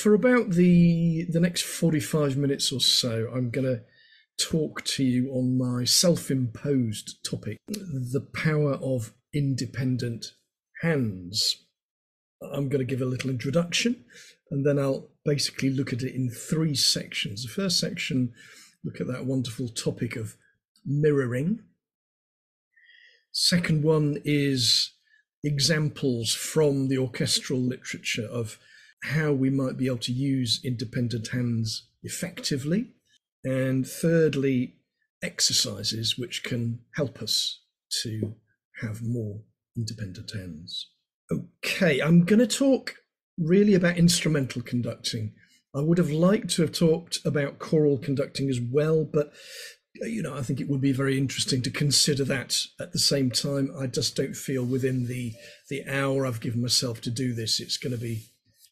for about the next 45 minutes or so, I'm going to talk to you on my self-imposed topic, the power of independent hands. I'm going to give a little introduction, and then I'll basically look at it in three sections. The first section, look at that wonderful topic of mirroring. Second one is examples from the orchestral literature of how we might be able to use independent hands effectively. And thirdly, exercises which can help us to have more independent hands. Okay, I'm going to talk really about instrumental conducting. I would have liked to have talked about choral conducting as well, but I think it would be very interesting to consider that at the same time. I just don't feel within the hour I've given myself to do this, it's going to be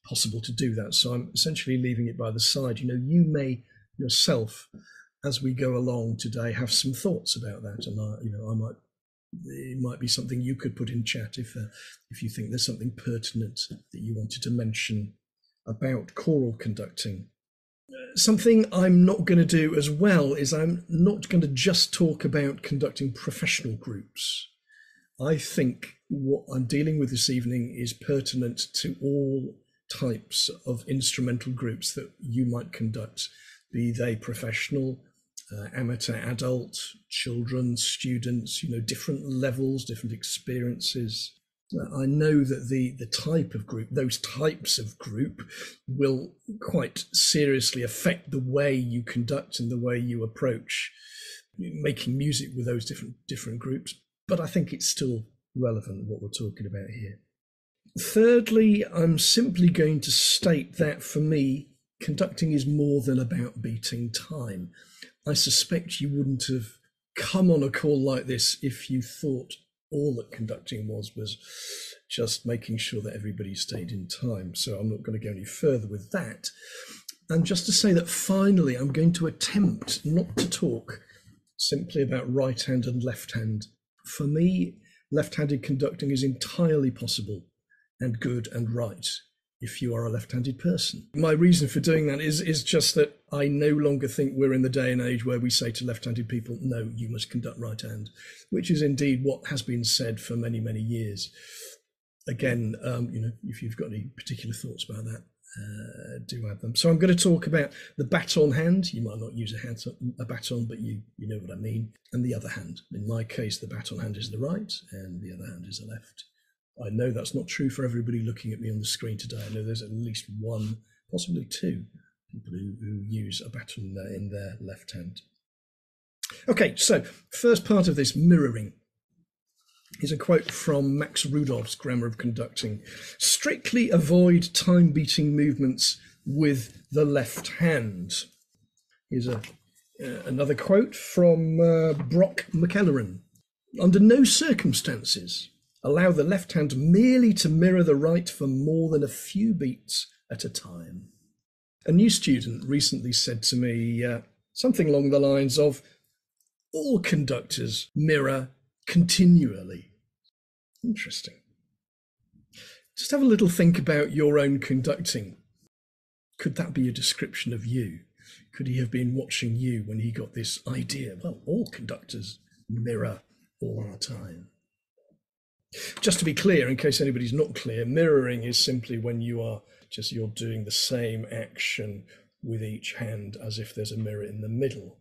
possible to do that. So I'm essentially leaving it by the side. You may yourself, as we go along today, have some thoughts about that, and it might be something you could put in chat if you think there's something pertinent that you wanted to mention about choral conducting. Something I'm not going to do as well is I'm not going to just talk about conducting professional groups. I think what I'm dealing with this evening is pertinent to all types of instrumental groups that you might conduct, be they professional, amateur, adult, children, students, different levels, different experiences. I know that the type of group, those types of group, will quite seriously affect the way you conduct and the way you approach making music with those different groups. But I think it's still relevant what we're talking about here. Thirdly, I'm simply going to state that for me, conducting is more than about beating time. I suspect you wouldn't have come on a call like this if you thought all that conducting was just making sure that everybody stayed in time. So I'm not going to go any further with that. And just to say that finally, I'm going to attempt not to talk simply about right hand and left hand. For me, left-handed conducting is entirely possible and good and right if you are a left-handed person. My reason for doing that is just that I no longer think we're in the day and age where we say to left-handed people, no, you must conduct right hand, which is indeed what has been said for many, many years. Again, if you've got any particular thoughts about that, do add them. So I'm going to talk about the baton hand. You might not use a baton, but you know what I mean. And the other hand. In my case, the baton hand is the right and the other hand is the left. I know that's not true for everybody looking at me on the screen today. I know there's at least one, possibly two, people who use a baton in their left hand. Okay, so first part of this, mirroring, is a quote from Max Rudolph's Grammar of Conducting. Strictly avoid time-beating movements with the left hand. Here's another quote from Brock McElleran. Under no circumstances allow the left hand merely to mirror the right for more than a few beats at a time. A new student recently said to me something along the lines of, all conductors mirror continually. Interesting. Just have a little think about your own conducting. Could that be a description of you? Could he have been watching you when he got this idea? Well, all conductors mirror all the time. Just to be clear, in case anybody's not clear, mirroring is simply when you're doing the same action with each hand as if there's a mirror in the middle.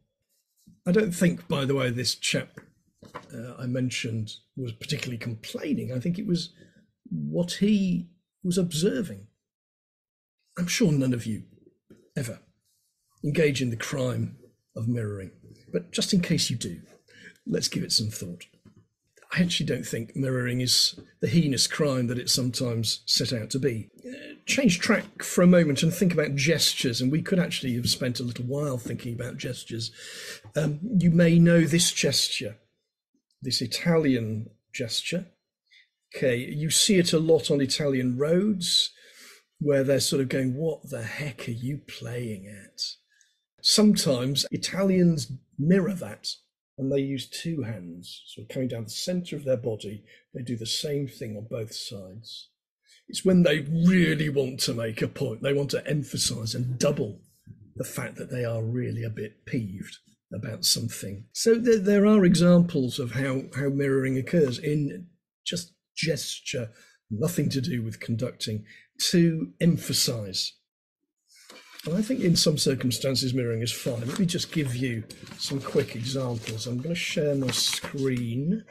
I don't think, by the way, this chap I mentioned was particularly complaining. I think it was what he was observing. I'm sure none of you ever engage in the crime of mirroring, but just in case you do, let's give it some thought. I actually don't think mirroring is the heinous crime that it's sometimes set out to be. Change track for a moment and think about gestures, and we could actually have spent a little while thinking about gestures. You may know this gesture, this Italian gesture. Okay, you see it a lot on Italian roads where they're sort of going, what the heck are you playing at? Sometimes Italians mirror that, and they use two hands, so coming down the center of their body, they do the same thing on both sides. It's when they really want to make a point. They want to emphasize and double the fact that they are really a bit peeved about something. So there are examples of how mirroring occurs in just gesture, nothing to do with conducting, to emphasize. And I think in some circumstances mirroring is fine. Let me just give you some quick examples. I'm going to share my screen.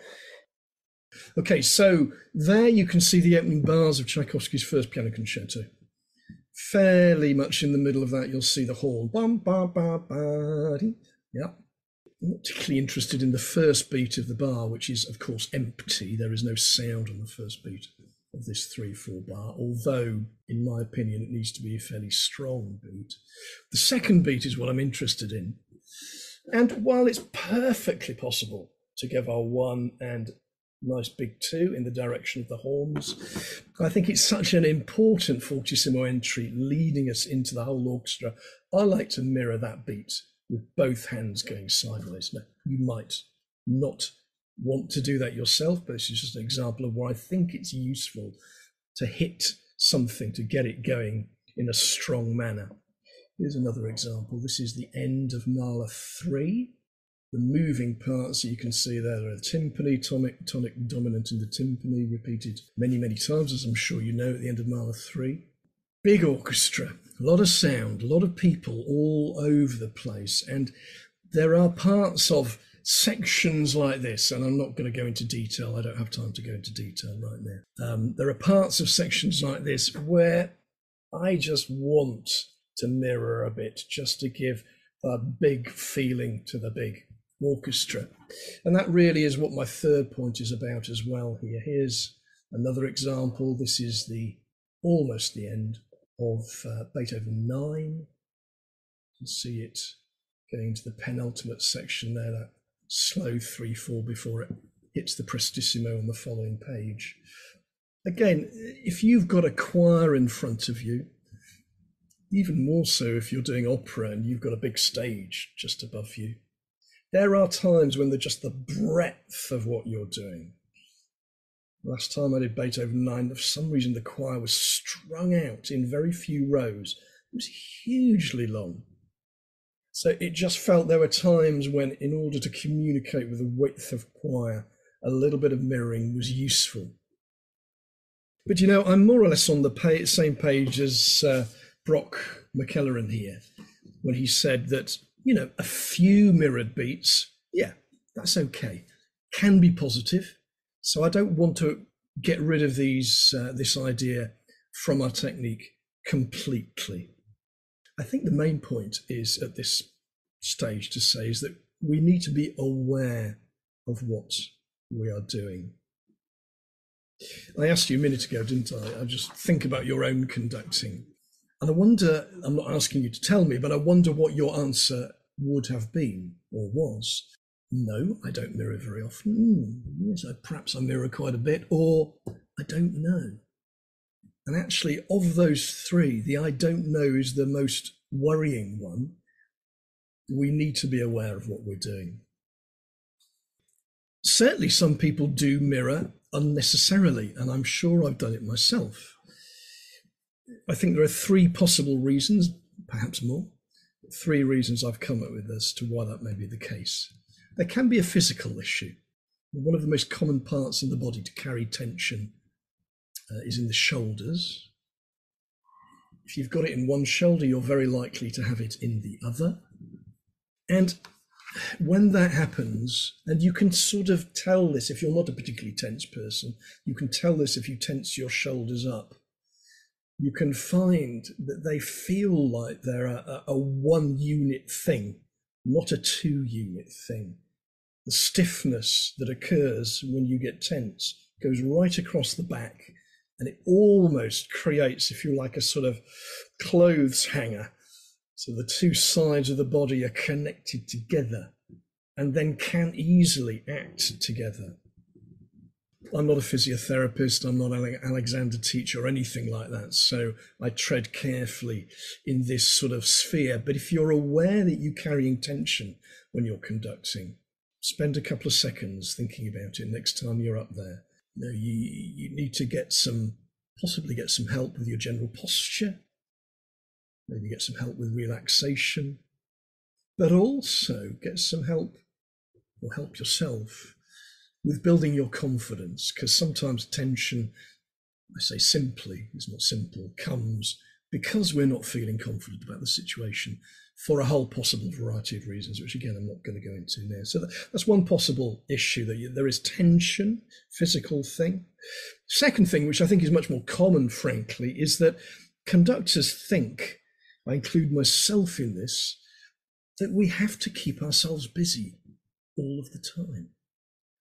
Okay, so there you can see the opening bars of Tchaikovsky's first piano concerto. Fairly much in the middle of that, you'll see the horn. Bum, ba, ba, ba, dee. Yeah. I'm not particularly interested in the first beat of the bar, which is, of course, empty. There is no sound on the first beat of this 3/4 bar, although, in my opinion, it needs to be a fairly strong beat. The second beat is what I'm interested in. And while it's perfectly possible to give our 1 and nice big 2 in the direction of the horns, I think it's such an important fortissimo entry leading us into the whole orchestra. I like to mirror that beat with both hands going sideways. Now, you might not want to do that yourself, but this is just an example of where I think it's useful to hit something to get it going in a strong manner. Here's another example. This is the end of Mahler 3. The moving parts you can see there are the timpani, tonic dominant in the timpani, repeated many, many times, as I'm sure you know, at the end of Mahler 3. Big orchestra, a lot of sound, a lot of people all over the place. And there are parts of sections like this, and I'm not going to go into detail. I don't have time to go into detail right now. There are parts of sections like this where I just want to mirror a bit, just to give a big feeling to the big orchestra. And that really is what my third point is about as well here. Here's another example. This is almost the end of Beethoven 9. You can see it going to the penultimate section there, that slow 3/4 before it hits the prestissimo on the following page. Again, if you've got a choir in front of you, even more so if you're doing opera and you've got a big stage just above you, there are times when just the breadth of what you're doing. Last time I did Beethoven 9, for some reason the choir was strung out in very few rows. It was hugely long. So it just felt there were times when, in order to communicate with the width of choir, a little bit of mirroring was useful. But you know, I'm more or less on the same page as Brock McElleran here, when he said that, you know, a few mirrored beats, yeah, that's okay, can be positive. So I don't want to get rid of this idea from our technique completely. I think the main point is at this stage to say is that we need to be aware of what we are doing. I asked you a minute ago, didn't I? I just think about your own conducting. And I wonder, I'm not asking you to tell me, but I wonder what your answer would have been or was. No, I don't mirror very often. Yes, perhaps I mirror quite a bit, or I don't know. And actually, of those three, the I don't know is the most worrying one. We need to be aware of what we're doing. Certainly, some people do mirror unnecessarily, and I'm sure I've done it myself. I think there are three possible reasons, perhaps more, three reasons I've come up with as to why that may be the case. There can be a physical issue. One of the most common parts in the body to carry tension is in the shoulders. If you've got it in one shoulder, you're very likely to have it in the other. And when that happens, and you can sort of tell this if you're not a particularly tense person, you can tell this if you tense your shoulders up. You can find that they feel like they're a one unit thing, not a 2-unit thing. The stiffness that occurs when you get tense goes right across the back, and it almost creates, if you like, a sort of clothes hanger. So the two sides of the body are connected together and then can easily act together. I'm not a physiotherapist, I'm not an Alexander teacher or anything like that, so I tread carefully in this sort of sphere. But if you're aware that you're carrying tension when you're conducting, spend a couple of seconds thinking about it next time you're up there. You need to get some possibly get some help with your general posture, maybe get some help with relaxation, but also get some help, or help yourself, with building your confidence, because sometimes tension, I say simply, it's not simple, comes because we're not feeling confident about the situation for a whole possible variety of reasons, which again, I'm not going to go into now. So that's one possible issue, that there is tension, physical thing. Second thing, which I think is much more common, frankly, is that conductors think, I include myself in this, that we have to keep ourselves busy all of the time.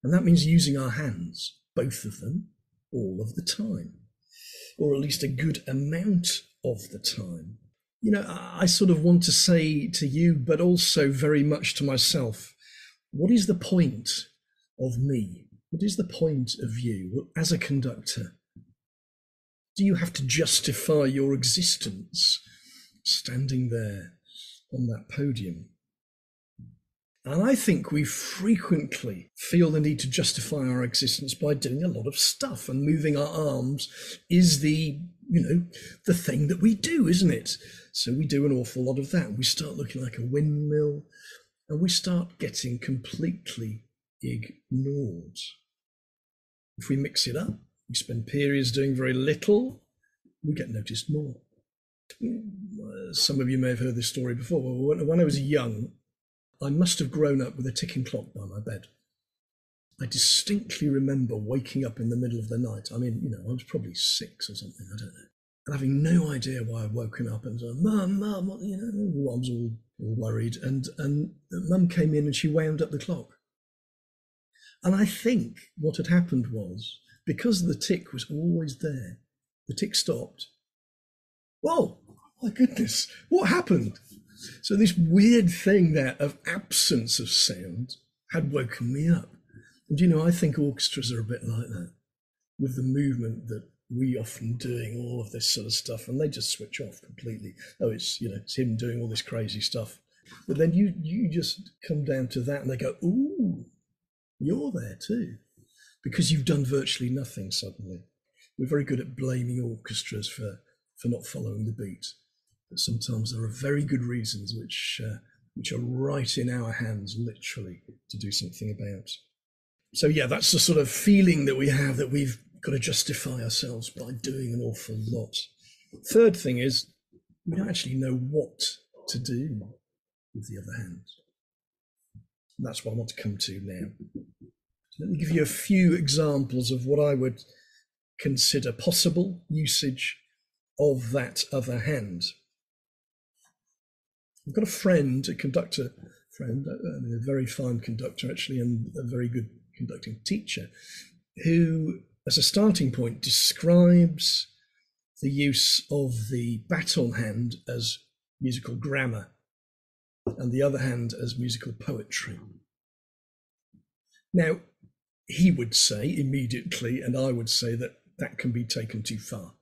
And that means using our hands, both of them, all of the time, or at least a good amount of the time. You know, I sort of want to say to you, but also very much to myself, what is the point of me? What is the point of you as a conductor? Do you have to justify your existence standing there on that podium? And I think we frequently feel the need to justify our existence by doing a lot of stuff, and moving our arms is the thing that we do, isn't it? So we do an awful lot of that. We start looking like a windmill, and we start getting completely ignored. If we mix it up, we spend periods doing very little, we get noticed more. Some of you may have heard this story before. When I was young, I must have grown up with a ticking clock by my bed. I distinctly remember waking up in the middle of the night. I mean, I was probably 6 or something, I don't know. And having no idea why I'd woken up, and so, Mum, I was all worried. And Mum came in and she wound up the clock. And I think what had happened was, because the tick was always there, the tick stopped. Whoa, my goodness, what happened? So this weird thing there of absence of sound had woken me up. And I think orchestras are a bit like that, with the movement that we often doing all of this sort of stuff, and they just switch off completely. Oh, it's him doing all this crazy stuff. But then you just come down to that and they go, ooh, you're there too, because you've done virtually nothing suddenly. We're very good at blaming orchestras for not following the beat. But sometimes there are very good reasons which are right in our hands, literally, to do something about. So yeah, that's the sort of feeling that we have, that we've got to justify ourselves by doing an awful lot. Third thing is, we don't actually know what to do with the other hand. And that's what I want to come to now. Let me give you a few examples of what I would consider possible usage of that other hand. I've got a friend, a conductor friend, a very fine conductor actually, and a very good conducting teacher, who, as a starting point, describes the use of the baton hand as musical grammar and the other hand as musical poetry. Now, he would say immediately, and I would say that can be taken too far.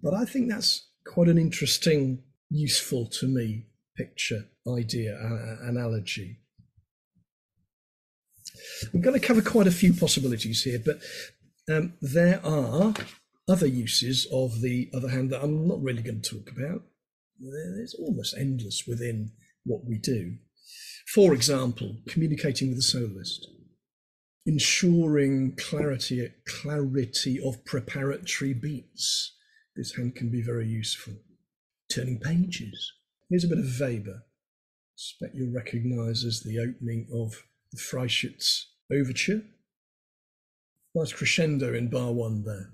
But I think that's quite an interesting, useful to me picture, idea, analogy. I'm going to cover quite a few possibilities here, but there are other uses of the other hand that I'm not really going to talk about. It's almost endless within what we do. For example, communicating with a soloist, ensuring clarity of preparatory beats. This hand can be very useful. Turning pages. Here's a bit of Weber. I expect you'll recognise as the opening of the Freischütz Overture. Nice crescendo in bar 1 there.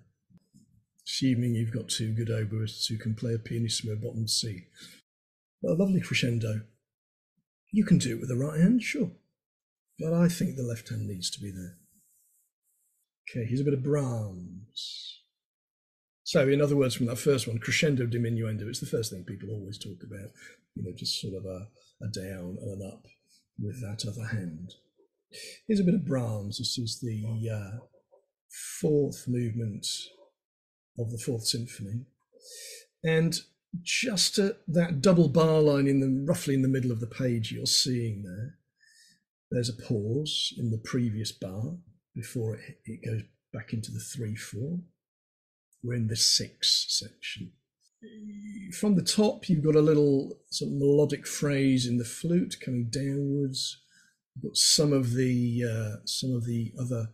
Assuming you've got 2 good oboists who can play a pianissimo bottom C. But a lovely crescendo. You can do it with the right hand, sure. But I think the left hand needs to be there. Okay, here's a bit of Brahms. So, in other words, from that first one, crescendo, diminuendo, it's the first thing people always talk about. Just sort of a down and an up with that other hand. Here's a bit of Brahms. This is the 4th movement of the 4th Symphony. And just at that double bar line roughly in the middle of the page you're seeing there's a pause in the previous bar before it goes back into the 3/4. We're in the 6 section. From the top, you've got a little sort of melodic phrase in the flute coming downwards. You've got some of the other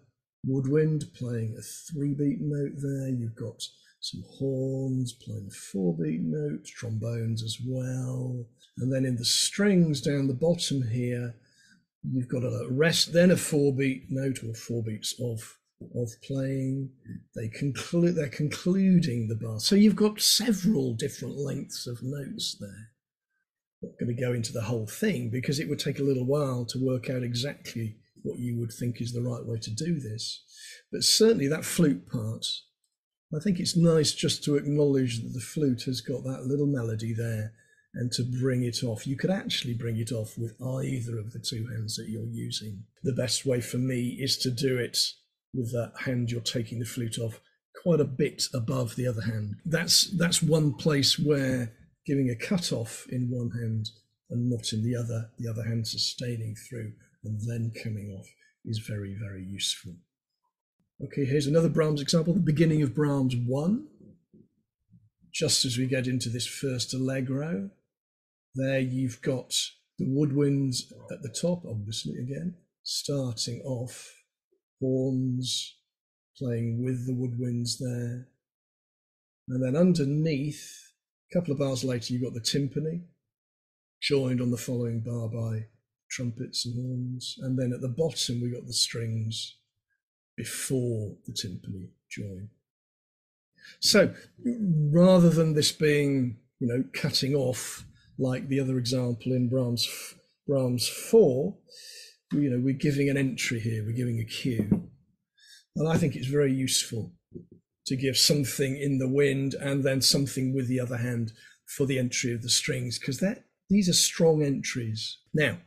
woodwind playing a 3-beat note there. You've got some horns playing a 4-beat note, trombones as well. And then in the strings down the bottom here, you've got a rest, then a 4-beat note or 4 beats of playing. They're concluding the bar. So you've got several different lengths of notes there. I'm not going to go into the whole thing because it would take a little while to work out exactly what you would think is the right way to do this. But certainly that flute part, I think it's nice just to acknowledge that the flute has got that little melody there and to bring it off. You could actually bring it off with either of the 2 hands that you're using. The best way for me is to do it with that hand you're taking the flute off quite a bit above the other hand. That's one place where giving a cut off in one hand and not in the other hand sustaining through and then coming off is very, very useful. Okay, here's another Brahms example, the beginning of Brahms 1. Just as we get into this first allegro, there you've got the woodwinds at the top, obviously again, starting off, horns playing with the woodwinds there. And then underneath, a couple of bars later, you've got the timpani, joined on the following bar by trumpets and horns. And then at the bottom, we've got the strings before the timpani join. So rather than this being, cutting off like the other example in Brahms 4, we're giving an entry here, we're giving a cue. And I think it's very useful to give something in the wind and then something with the other hand for the entry of the strings, because these are strong entries. Now,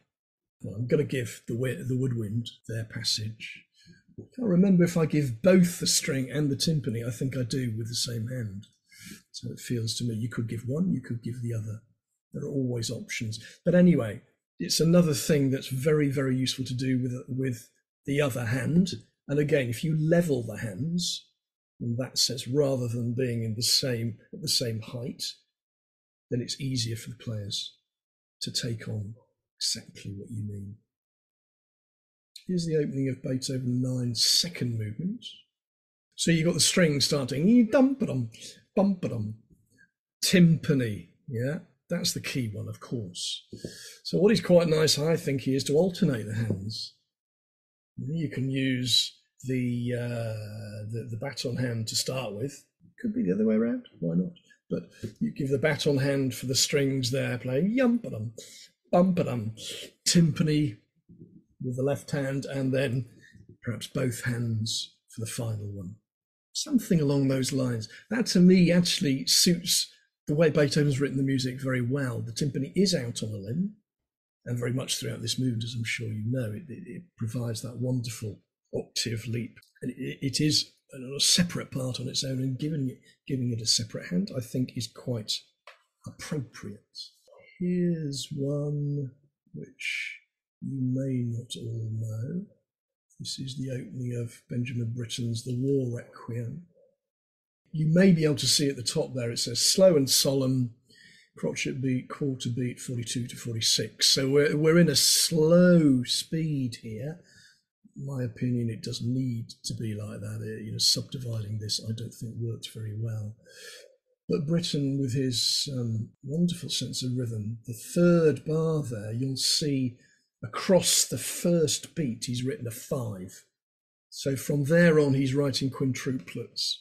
I'm going to give the woodwind their passage. I can't remember if I give both the string and the timpani. I think I do with the same hand. So it feels to me you could give one, you could give the other. There are always options. But anyway, it's another thing that's very, very useful to do with the other hand. And again, if you level the hands in that sense, rather than being at the same height, then it's easier for the players to take on exactly what you mean. Here's the opening of Beethoven 9's second movement. So you've got the string starting, dum-ba-dum, bum-ba-dum, timpani, yeah? That's the key one, of course. So what is quite nice, I think, is to alternate the hands. You can use the baton hand to start with. Could be the other way around, why not? But you give the baton hand for the strings there, playing yum-ba-dum, bum-ba-dum, timpani with the left hand, and then perhaps both hands for the final one. Something along those lines. That to me actually suits the way Beethoven's written the music very well. The timpani is out on a limb, and very much throughout this movement, as I'm sure you know, it provides that wonderful octave leap. And it is a separate part on its own, and giving it a separate hand, I think, is quite appropriate. Here's one which you may not all know. This is the opening of Benjamin Britten's The War Requiem. You may be able to see at the top there, it says slow and solemn, crotchet beat, quarter beat, 42 to 46. So we're in a slow speed here. In my opinion, it doesn't need to be like that. Subdividing this, I don't think works very well. But Britten, with his wonderful sense of rhythm, the third bar there, you'll see across the first beat, he's written a 5. So from there on, he's writing quintuplets.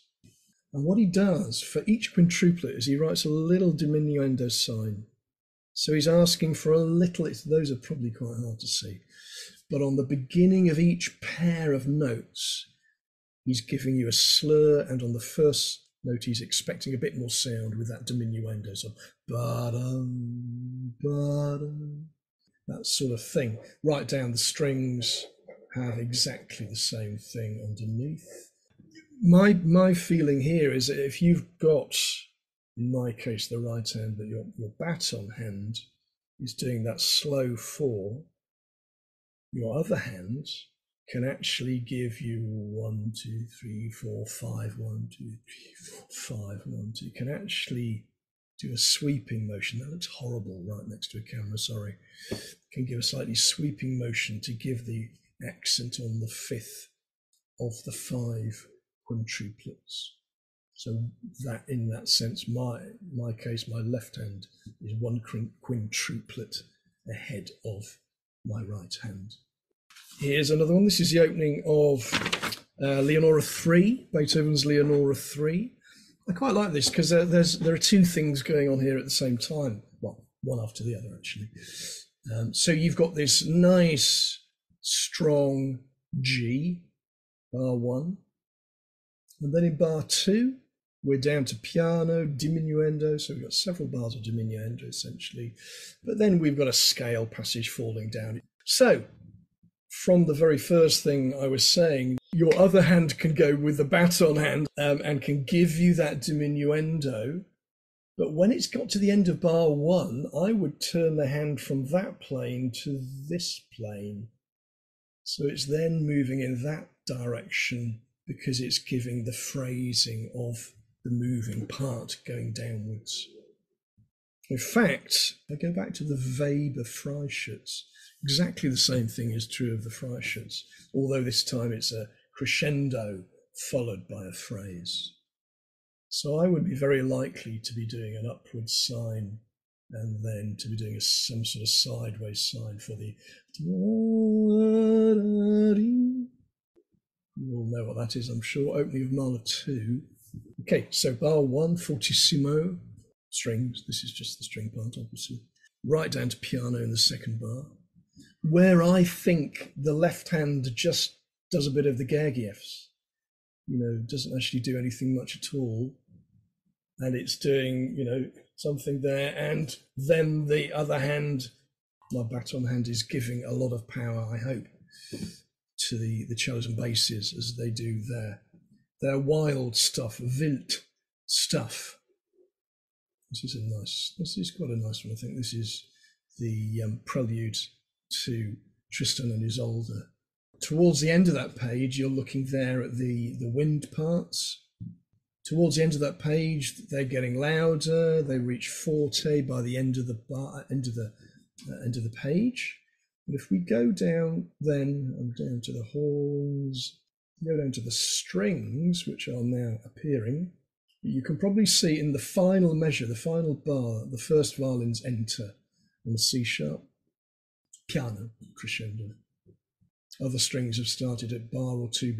And what he does for each quintuplet is he writes a little diminuendo sign. So he's asking for a little, those are probably quite hard to see, but on the beginning of each pair of notes, he's giving you a slur, and on the first note, he's expecting a bit more sound with that diminuendo. So, ba-dum, ba-dum, that sort of thing. Right down the strings have exactly the same thing underneath. My feeling here is that if you've got, in my case, the right hand, but your baton hand is doing that slow 4, your other hand can actually give you 1, 2, 3, 4, 5, 1, 2, 3, 4, 5, 1, 2. Can actually do a sweeping motion. That looks horrible right next to a camera, sorry. Can give a slightly sweeping motion to give the accent on the fifth of the 5 quintuplets. So that, in that sense, my case, my left hand is 1 quintuplet ahead of my right hand. Here's another one. This is the opening of Leonora 3, Beethoven's Leonora 3. I quite like this because there are 2 things going on here at the same time. Well, one after the other, actually. So you've got this nice, strong G, bar 1. And then in bar 2, we're down to piano, diminuendo. So we've got several bars of diminuendo, essentially. But then we've got a scale passage falling down. So from the very first thing I was saying, your other hand can go with the baton hand and can give you that diminuendo. But when it's got to the end of bar 1, I would turn the hand from that plane to this plane. So it's then moving in that direction because it's giving the phrasing of the moving part going downwards. In fact, I go back to the Weber Freischütz. Exactly the same thing is true of the Freischütz, although this time it's a crescendo followed by a phrase. So I would be very likely to be doing an upward sign and then to be doing some sort of sideways sign for the... You all know what that is, I'm sure. Opening of Mahler 2. Okay, so bar 1, fortissimo, strings. This is just the string part, obviously. Right down to piano in the second bar, where I think the left hand just does a bit of the Gergievs. Doesn't actually do anything much at all. And it's doing, something there. And then the other hand, my baton hand, is giving a lot of power, I hope, to the cellos and basses as they do their wild stuff, wild stuff. This is quite a nice one. I think this is the prelude to Tristan and Isolde. Towards the end of that page, you're looking there at the wind parts. Towards the end of that page, they're getting louder. They reach forte by the end of the page. But if we go down, then I'm down to the horns, go down to the strings, which are now appearing. You can probably see in the final measure, the final bar, the first violins enter on the C sharp, piano, crescendo. Other strings have started at bar or two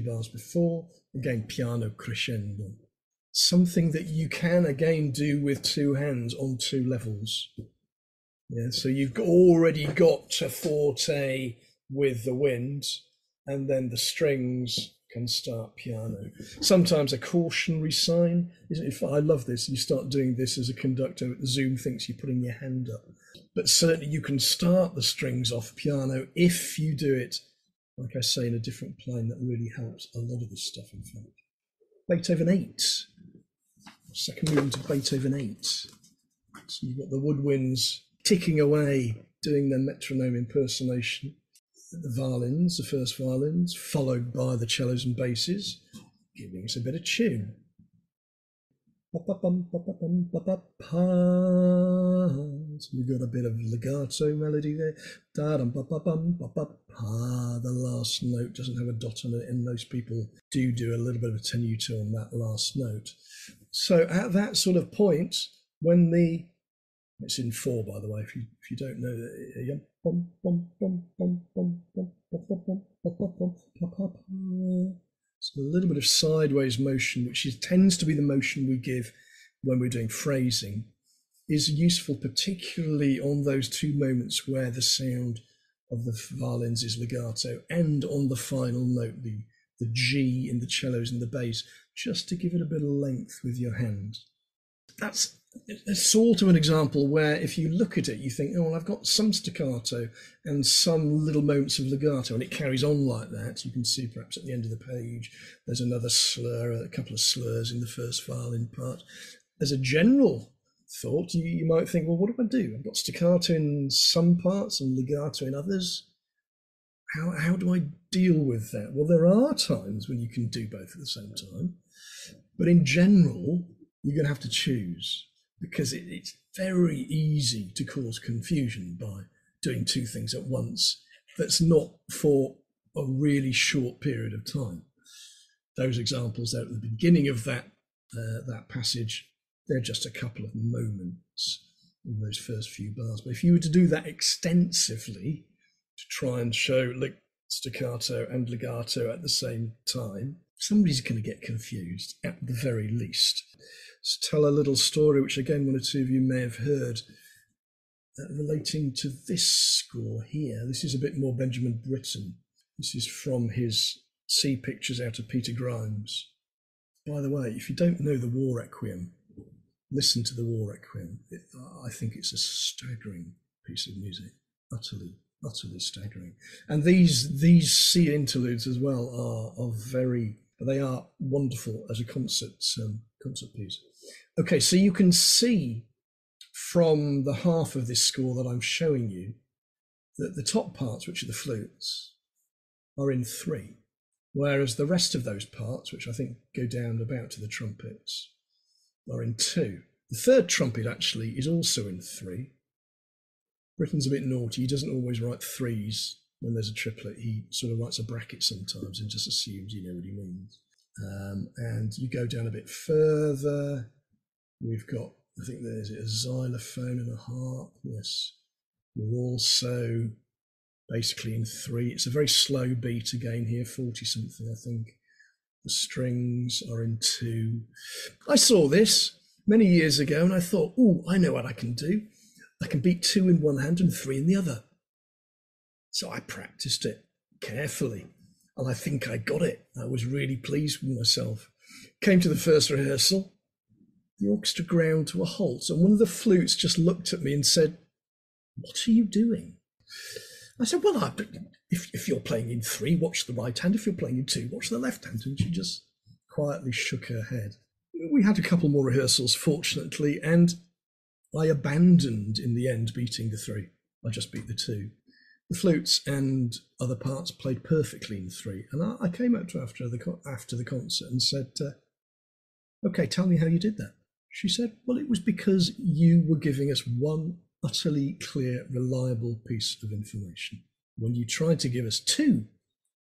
bars before, again, piano, crescendo. Something that you can again do with 2 hands on 2 levels. Yeah, so you've already got to forte with the wind, and then the strings can start piano. Sometimes a cautionary sign. I love this. You start doing this as a conductor. Zoom thinks you're putting your hand up. But certainly you can start the strings off piano if you do it, like I say, in a different plane. That really helps a lot of the stuff, in fact. Beethoven 8. Second movement of Beethoven 8. So you've got the woodwinds ticking away, doing their metronome impersonation. The violins, the first violins, followed by the cellos and basses, giving us a bit of tune. So we've got a bit of legato melody there. The last note doesn't have a dot on it, and most people do a little bit of a tenuto on that last note. So at that sort of point, when it's in 4, by the way, if you don't know that. So a little bit of sideways motion, which tends to be the motion we give when we're doing phrasing, is useful particularly on those 2 moments where the sound of the violins is legato, and on the final note, the G in the cellos and the bass, just to give it a bit of length with your hand. That's a sort of an example where if you look at it, you think, oh, well, I've got some staccato and some little moments of legato, and it carries on like that. You can see perhaps at the end of the page, there's another slur, a couple of slurs in the first violin part. As a general thought, you might think, well, what do I do? I've got staccato in some parts and legato in others. how do I deal with that? Well, there are times when you can do both at the same time, but in general, you're going to have to choose, because it's very easy to cause confusion by doing two things at once that's not for a really short period of time. Those examples there at the beginning of that passage, they're just a couple of moments in those first few bars. But if you were to do that extensively, to try and show staccato and legato at the same time, somebody's going to get confused at the very least. Let's tell a little story, which again, one or two of you may have heard, relating to this score here. This is a bit more Benjamin Britten. This is from his Sea Pictures out of Peter Grimes. By the way, if you don't know the War Requiem, listen to the War Requiem. I think it's a staggering piece of music, utterly staggering. And these sea interludes as well they are wonderful as a concert piece. Okay, so you can see from the half of this score that I'm showing you that the top parts, which are the flutes, are in 3, whereas the rest of those parts, which I think go down about to the trumpets, are in 2. The third trumpet actually is also in 3. Britten's a bit naughty. He doesn't always write 3s when there's a triplet. He sort of writes a bracket sometimes and just assumes you know what he means. And you go down a bit further. We've got, I think there's a xylophone and a harp. Yes. We're also basically in 3. It's a very slow beat again here, 40 something, I think. The strings are in 2. I saw this many years ago and I thought, I know what I can do. I can beat 2 in one hand and 3 in the other. So I practiced it carefully and I think I got it. I was really pleased with myself. Came to the first rehearsal, the orchestra ground to a halt, and one of the flutes just looked at me and said, "What are you doing?" I said, "Well, if you're playing in 3, watch the right hand. If you're playing in 2, watch the left hand." And she just quietly shook her head. We had a couple more rehearsals, fortunately, and I abandoned in the end beating the 3. I just beat the 2. The flutes and other parts played perfectly in 3. And I came up to her after the concert and said, "Okay, tell me how you did that." She said, "Well, it was because you were giving us one utterly clear, reliable piece of information. When you tried to give us 2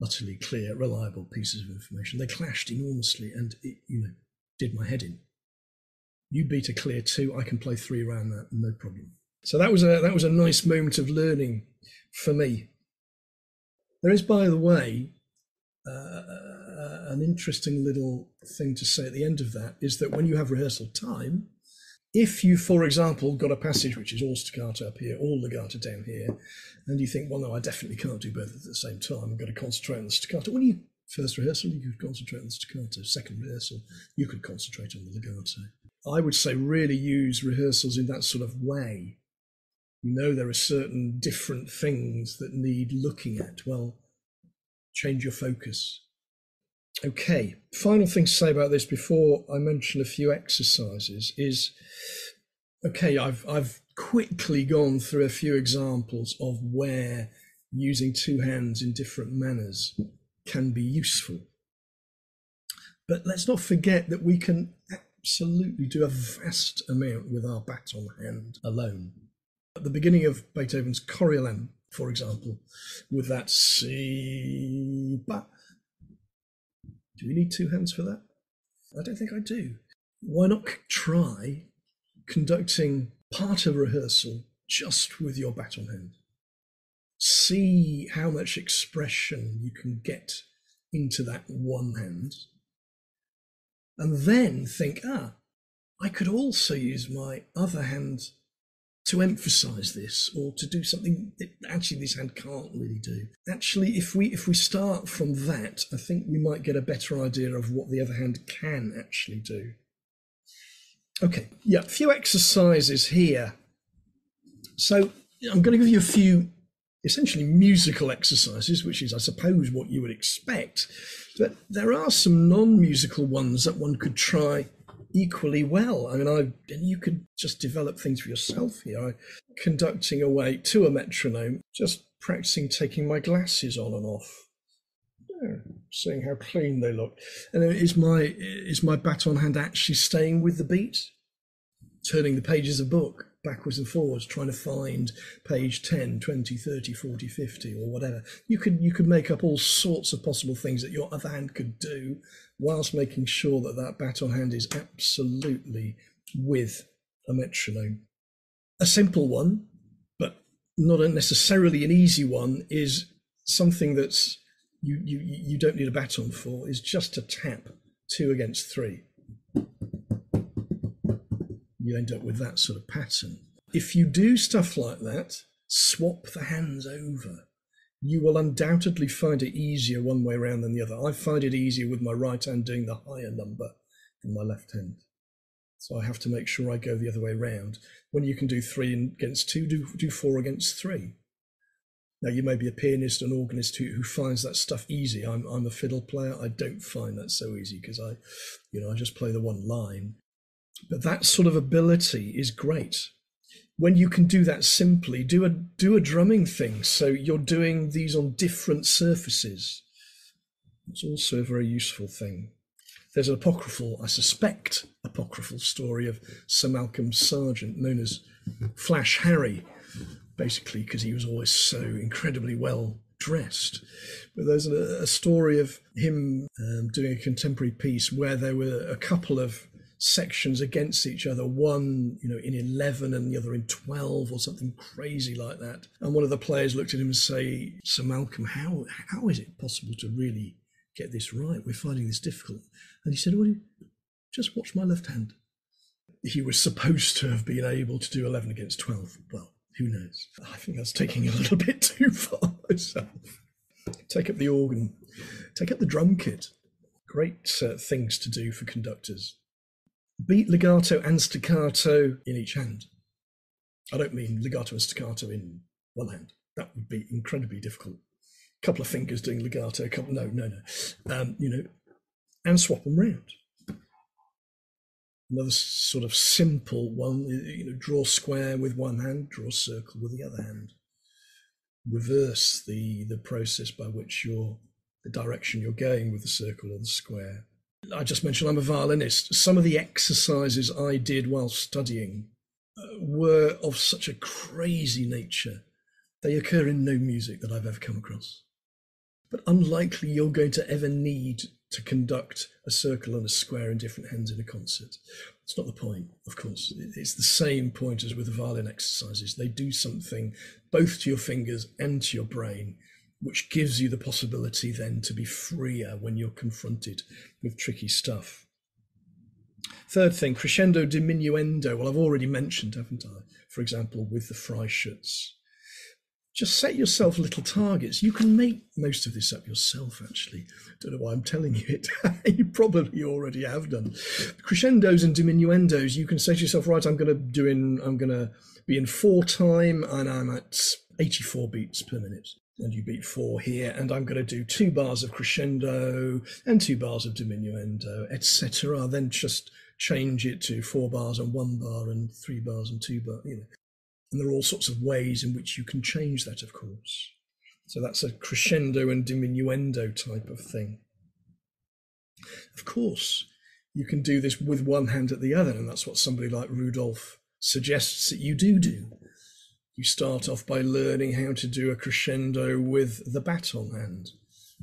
utterly clear, reliable pieces of information, they clashed enormously and it, did my head in. You beat a clear 2, I can play 3 around that, no problem." So that was a nice moment of learning for me. There is, by the way, an interesting little thing to say at the end of that is that when you have rehearsal time, if you, for example, got a passage which is all staccato up here, all legato down here, and you think, well, no, I definitely can't do both at the same time, I've got to concentrate on the staccato. When you first rehearsal, you could concentrate on the staccato. Second rehearsal, you could concentrate on the legato. I would say really use rehearsals in that sort of way. There are certain different things that need looking at. Well, change your focus. Okay, final thing to say about this before I mention a few exercises is, okay, I've quickly gone through a few examples of where using 2 hands in different manners can be useful. But let's not forget that we can absolutely do a vast amount with our baton hand alone. At the beginning of Beethoven's Coriolan, for example, with that si, ba, do we need 2 hands for that? I don't think I do. Why not try conducting part of a rehearsal just with your baton hand? See how much expression you can get into that one hand. And then think, I could also use my other hand to emphasize this or to do something that actually this hand can't really do. Actually, if we start from that, I think we might get a better idea of what the other hand can actually do. Okay, a few exercises here. So I'm going to give you a few essentially musical exercises, which is, I suppose, what you would expect. But there are some non-musical ones that one could try equally well. I mean, you could just develop things for yourself here. Conducting away to a metronome, just practicing taking my glasses on and off, seeing how clean they look. And is my baton hand actually staying with the beat? Turning the pages of book backwards and forwards, trying to find page 10, 20, 30, 40, 50, or whatever. You could make up all sorts of possible things that your other hand could do, whilst making sure that that baton hand is absolutely with a metronome. A simple one, but not necessarily an easy one, is something that's you don't need a baton for, is just to tap 2 against 3. You end up with that sort of pattern. If you do stuff like that, swap the hands over. You will undoubtedly find it easier one way around than the other. I find it easier with my right hand doing the higher number than my left hand. So I have to make sure I go the other way around. When you can do 3 against 2, do 4 against 3. Now, you may be a pianist, an organist who finds that stuff easy. I'm a fiddle player. I don't find that so easy because I just play the one line. But that sort of ability is great. When you can do that simply, do a drumming thing. So you're doing these on different surfaces. It's also a very useful thing. There's an I suspect apocryphal story of Sir Malcolm Sargent, known as Flash Harry, basically because he was always so incredibly well dressed. But there's a story of him doing a contemporary piece where there were a couple of sections against each other, one in 11 and the other in 12 or something crazy like that. And one of the players looked at him and say, "Sir Malcolm, how is it possible to really get this right? We're finding this difficult." And he said, "Well, just watch my left hand." He was supposed to have been able to do 11 against 12. Well, who knows? I think that's taking it a little bit too far myself. Take up the organ, take up the drum kit. Great things to do for conductors. Beat legato and staccato in each hand. I don't mean legato and staccato in one hand. That would be incredibly difficult. A couple of fingers doing legato, and swap them round. Another sort of simple one, draw square with one hand, draw circle with the other hand. Reverse the process by which the direction you're going with the circle or the square. I just mentioned I'm a violinist. Some of the exercises I did while studying were of such a crazy nature. They occur in no music that I've ever come across. But unlikely you're going to ever need to conduct a circle and a square in different hands in a concert. It's not the point, of course. It's the same point as with the violin exercises. They do something both to your fingers and to your brain, which gives you the possibility then to be freer when you're confronted with tricky stuff. Third thing, crescendo, diminuendo. Well, I've already mentioned, haven't I? For example, with the Freischütz. Just set yourself little targets. You can make most of this up yourself, actually. Don't know why I'm telling you it. You probably already have done. Crescendos and diminuendos, you can say to yourself, right, I'm going to be in 4 time and I'm at 84 beats per minute. And you beat 4 here, and I'm going to do 2 bars of crescendo and 2 bars of diminuendo, etc. Then just change it to 4 bars and 1 bar and 3 bars and 2 bars, And there are all sorts of ways in which you can change that, of course. So that's a crescendo and diminuendo type of thing. Of course, you can do this with one hand at the other, and that's what somebody like Rudolph suggests that you do. You start off by learning how to do a crescendo with the baton hand.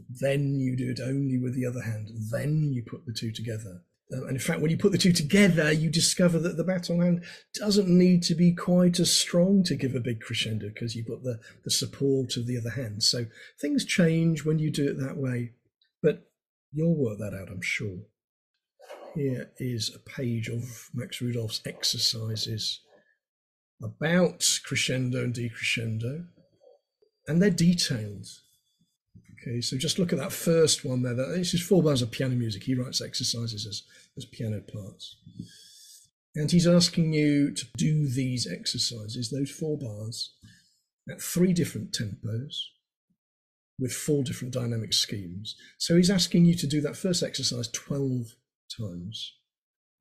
Then you do it only with the other hand. Then you put the 2 together. And in fact, when you put the 2 together, you discover that the baton hand doesn't need to be quite as strong to give a big crescendo because you've got the support of the other hand. So things change when you do it that way. But you'll work that out, I'm sure. Here is a page of Max Rudolph's exercises about crescendo and decrescendo, and they're detailed. Okay, so just look at that first one there. This is 4 bars of piano music. He writes exercises as piano parts. And he's asking you to do these exercises, those 4 bars, at 3 different tempos with 4 different dynamic schemes. So he's asking you to do that first exercise 12 times.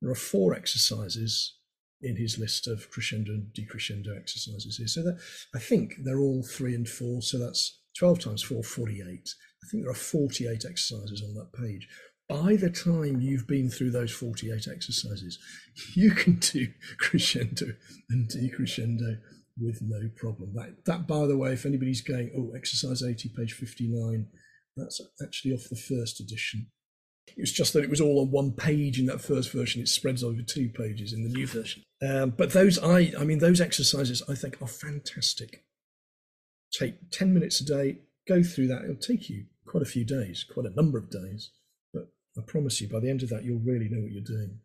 There are 4 exercises in his list of crescendo and decrescendo exercises here. So that, I think they're all 3 and 4. So that's 12 times 4, 48. I think there are 48 exercises on that page. By the time you've been through those 48 exercises, you can do crescendo and decrescendo with no problem. That, by the way, if anybody's going, oh, exercise 80, page 59, that's actually off the first edition. It was just that it was all on one page in that first version. It spreads over 2 pages in the new version. But those, I mean, those exercises I think are fantastic. Take 10 minutes a day, go through that. It'll take you quite a few days, quite a number of days. But I promise you, by the end of that, you'll really know what you're doing.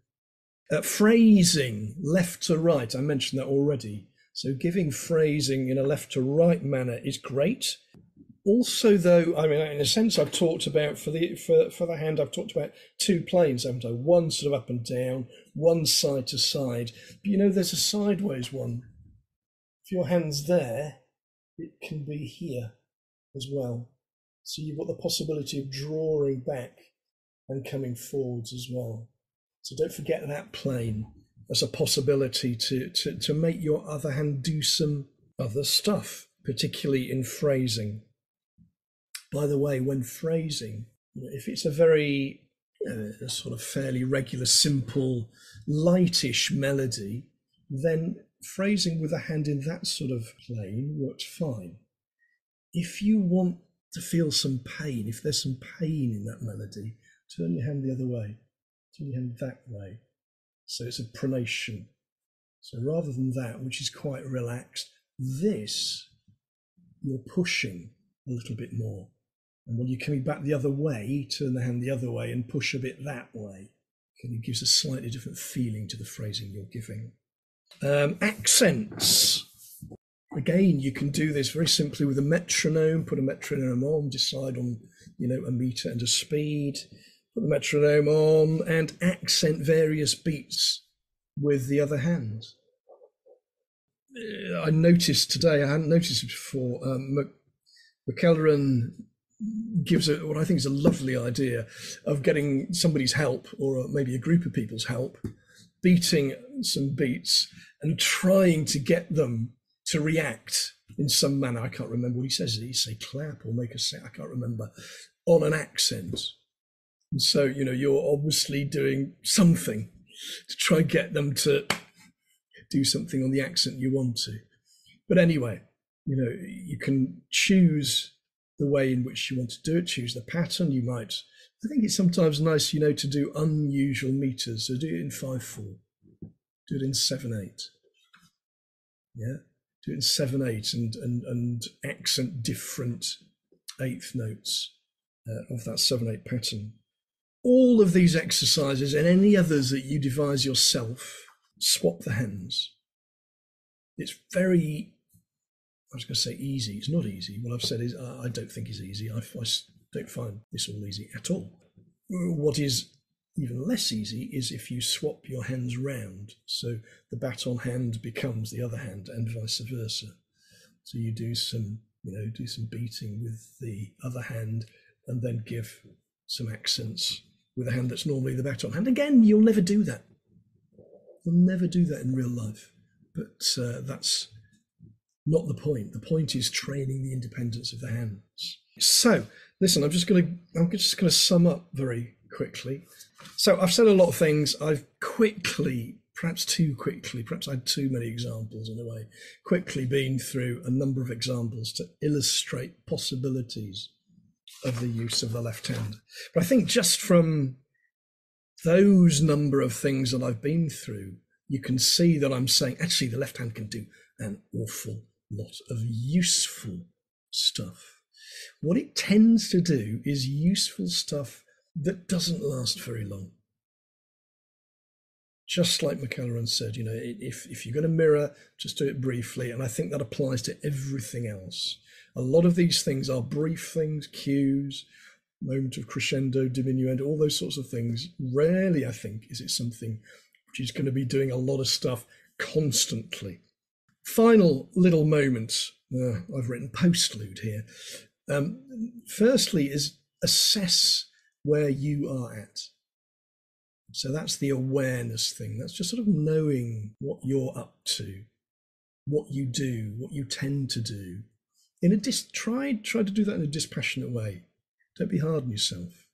Phrasing, left to right, I mentioned that already. So giving phrasing in a left to right manner is great. Also, though, I mean, in a sense, I've talked about, for the hand, I've talked about 2 planes, haven't I? One sort of up and down, one side to side. But you know, there's a sideways one. If your hand's there, it can be here as well. So you've got the possibility of drawing back and coming forwards as well. So don't forget that plane as a possibility to make your other hand do some other stuff, particularly in phrasing. By the way, when phrasing, if it's a very a sort of fairly regular, simple, lightish melody, then phrasing with a hand in that sort of plane works fine. If you want to feel some pain, if there's some pain in that melody, turn your hand the other way, turn your hand that way. So it's a pronation. So rather than that, which is quite relaxed, this, you're pushing a little bit more. And when you're coming back the other way, turn the hand the other way and push a bit that way. And it gives a slightly different feeling to the phrasing you're giving. Accents. Again, you can do this very simply with a metronome. Put a metronome on, decide on, a meter and a speed. Put the metronome on and accent various beats with the other hand. I noticed today, I hadn't noticed it before, McElren gives what I think is a lovely idea of getting somebody's help, or maybe a group of people's help, beating some beats and trying to get them to react in some manner. I can't remember what he says. Did he say clap or make a sound? I can't remember. On an accent. And so, you're obviously doing something to try and get them to do something on the accent you want to. But anyway, you can choose the way in which you want to do it, choose the pattern. I think it's sometimes nice, to do unusual meters. So do it in 5/4, do it in 7/8. Yeah, do it in 7/8 and accent different eighth notes of that 7/8 pattern. All of these exercises and any others that you devise yourself, swap the hands. It's very, I was going to say easy. It's not easy. What I've said is I don't think it's easy. I don't find this all easy at all. What is even less easy is if you swap your hands round. So the baton hand becomes the other hand and vice versa. So you do some beating with the other hand and then give some accents with a hand that's normally the baton hand. Again, you'll never do that. You'll never do that in real life. But that's not the point. The point is training the independence of the hands. So, listen, I'm just going to sum up very quickly. So I've said a lot of things. I've quickly, perhaps too quickly, perhaps I had too many examples in a way, quickly been through a number of examples to illustrate possibilities of the use of the left hand. But I think just from those number of things that I've been through, you can see that I'm saying actually the left hand can do an awful lot of useful stuff. What it tends to do is useful stuff that doesn't last very long. Just like McElren said, if you're going to mirror, just do it briefly. And I think that applies to everything else. A lot of these things are brief things, cues, moment of crescendo, diminuendo, all those sorts of things. Rarely, I think, is it something which is going to be doing a lot of stuff constantly. Final little moment, I've written postlude here. Firstly is assess where you are at. So that's the awareness thing. That's just sort of knowing what you're up to, what you do, what you tend to do. Try to do that in a dispassionate way. Don't be hard on yourself.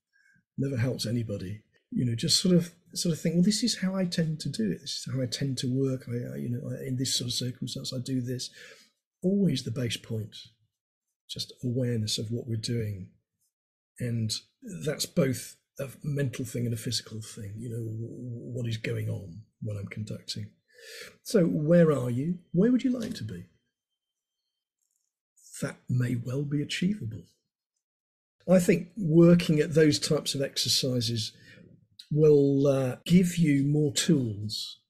Never helps anybody. Just sort of think, well, this is how I tend to do it. This is how I tend to work. In this sort of circumstance, I do this. Always the base point. Just awareness of what we're doing, and that's both a mental thing and a physical thing. What is going on when I'm conducting. So where are you? Where would you like to be? That may well be achievable. I think working at those types of exercises will give you more tools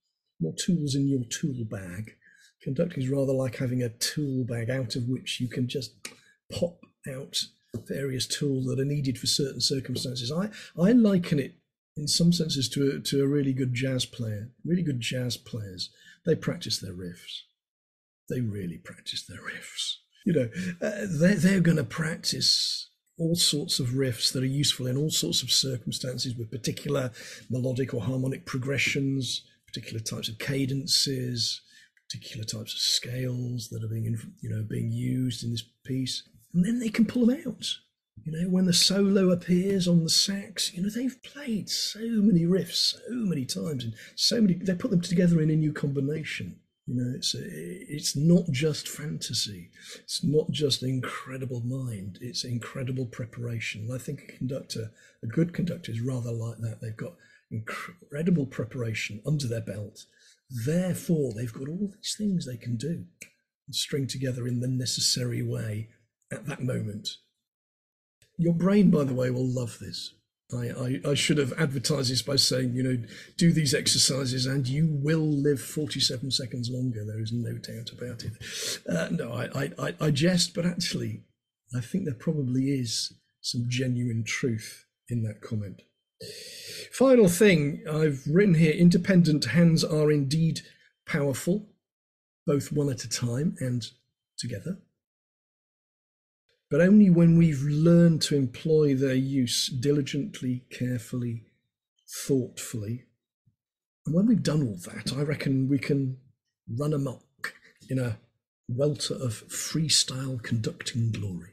in your tool bag. Conducting is rather like having a tool bag out of which you can just pop out various tools that are needed for certain circumstances. I liken it in some senses to a really good jazz player. Really good jazz players, they practice their riffs. They really practice their riffs. They're going to practice all sorts of riffs that are useful in all sorts of circumstances with particular melodic or harmonic progressions, particular types of cadences, particular types of scales that are being used in this piece. And then they can pull them out. When the solo appears on the sax, they've played so many riffs so many times, and they put them together in a new combination. It's not just fantasy. It's not just incredible mind. It's incredible preparation. And I think a good conductor is rather like that. They've got incredible preparation under their belt. Therefore, they've got all these things they can do and string together in the necessary way at that moment. Your brain, by the way, will love this. I should have advertised this by saying, do these exercises and you will live 47 seconds longer. There is no doubt about it. No, I jest, but actually, I think there probably is some genuine truth in that comment. Final thing I've written here, independent hands are indeed powerful, both one at a time and together. But only when we've learned to employ their use diligently, carefully, thoughtfully. And when we've done all that, I reckon we can run amok in a welter of freestyle conducting glory.